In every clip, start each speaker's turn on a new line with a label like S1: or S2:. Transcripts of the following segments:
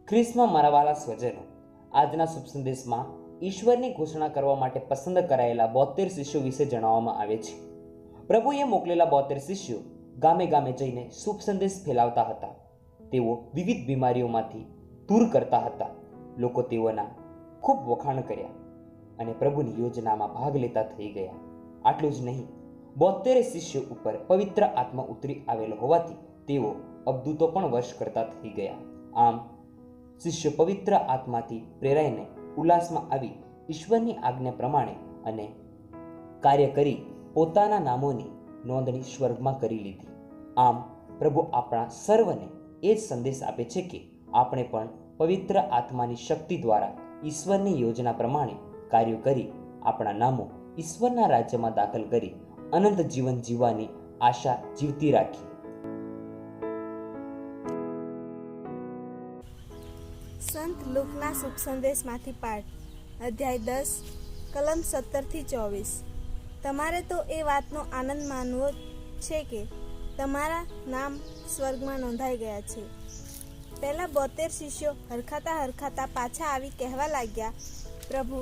S1: ખ્રિસ્તમાં મારા વાલા સ્વજનો, આજના શુભ સંદેશમાં ઈશ્વરની ઘોષણા કરવા માટે પસંદ કરાયેલા 72 શિષ્યો વિશે જણાવવામાં આવે છે. પ્રભુએ મોકલેલા 72 શિષ્યો ગામે ગામે જઈને શુભ સંદેશ ફેલાવતા હતા. તેઓ વિવિધ બીમારીઓમાંથી દૂર કરતા હતા. લોકો તેઓના ખૂબ વખાણ કર્યા અને પ્રભુની યોજનામાં ભાગ લેતા થઈ ગયા. આટલું જ નહીં, 72 શિષ્યો ઉપર પવિત્ર આત્મા ઉતરી આવેલો હોવાથી તેઓ અબદૂતો પણ વશ કરતા થઈ ગયા. આમ શિષ્યો પવિત્ર આત્માથી પ્રેરાઈને ઉલ્લાસમાં આવી ઈશ્વરની આજ્ઞા પ્રમાણે અને કાર્ય કરી પોતાના નામોની નોંધણી સ્વર્ગમાં કરી લીધી. આમ પ્રભુ આપણા સર્વને એ જ સંદેશ આપે છે કે આપણે પણ પવિત્ર આત્માની શક્તિ દ્વારા ઈશ્વરની યોજના પ્રમાણે કાર્યો કરી આપણા નામો ઈશ્વરના રાજ્યમાં દાખલ કરી અનંત જીવન જીવવાની આશા જીવતી રાખી.
S2: સંત લુકના શુભ સંદેશમાંથી પાઠ, અધ્યાય 10, કલમ 17-24. તમારે તો એ વાતનો આનંદ માનવો છે કે તમારા નામ સ્વર્ગમાં નોંધાઈ ગયા છે. પહેલા 72 શિષ્યો હરખાતા પાછા આવી કહેવા લાગ્યા, પ્રભુ,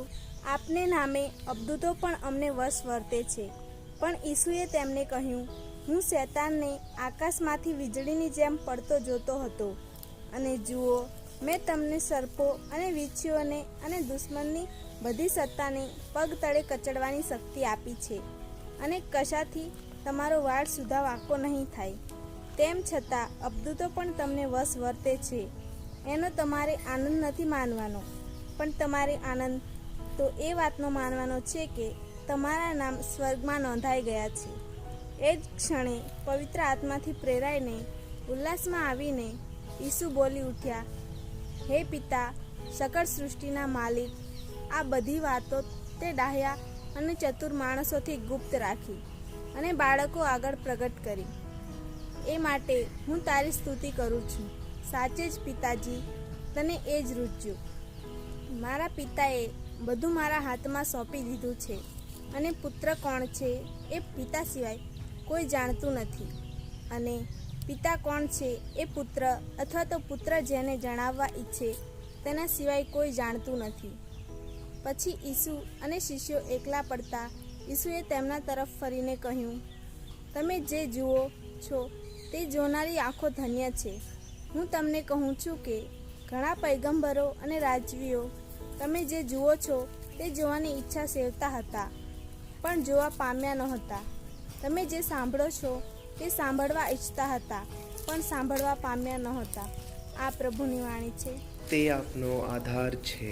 S2: આપને નામે અબદૂતો પણ અમને વશ વર્તે છે. પણ ઈસુએ તેમને કહ્યું, હું શૈતાનને આકાશમાંથી વીજળીની જેમ પડતો જોતો હતો, અને જુઓ, મેં તમને સર્પો અને વીંછીઓને અને દુશ્મનની બધી સત્તાને પગ તળે કચડવાની શક્તિ આપી છે, અને કશાથી તમારો વાળ સુધા વાંકો નહીં થાય. તેમ છતાં અબદૂતો પણ તમને વશ વર્તે છે. એનો તમારે આનંદ નથી માનવાનો, પણ તમારે આનંદ તો એ વાતનો માનવાનો છે કે તમારા નામ સ્વર્ગમાં નોંધાઈ ગયા છે. એ જ ક્ષણે પવિત્ર આત્માથી પ્રેરાઈને ઉલ્લાસમાં આવીને ઈસુ બોલી ઉઠ્યા, હે પિતા, સકળ સૃષ્ટિના માલિક, આ બધી વાતો તે ડાહ્યા અને ચતુર માણસોથી ગુપ્ત રાખી અને બાળકો આગળ પ્રગટ કરી. એ માટે હું તારી સ્તુતિ કરું છું. સાચે જ પિતાજી, તને એ જ રૂચ્યું. મારા પિતાએ બધું મારા હાથમાં સોંપી દીધું છે, અને પુત્ર કોણ છે એ પિતા સિવાય કોઈ જાણતું નથી, અને પિતા કોણ છે એ પુત્ર અથવા તો પુત્ર જેને જણાવવા ઈચ્છે તેના સિવાય કોઈ જાણતું નથી. પછી ઈસુ અને શિષ્યો એકલા પડતા ઈસુએ તેમના તરફ ફરીને કહ્યું, તમે જે જુઓ છો તે જોનારી આંખો ધન્ય છે. હું તમને કહું છું કે ઘણા પૈગંબરો અને રાજવીઓ તમે જે જુઓ છો તે જોવાની ઈચ્છા સેવતા હતા, પણ જોવા પામ્યા નહોતા. તમે જે સાંભળો છો તે સાંભળવા ઈચ્છતા હતા, પણ સાંભળવા પામ્યા નહોતા. આ પ્રભુની વાણી છે.
S3: તે આપનો આધાર છે.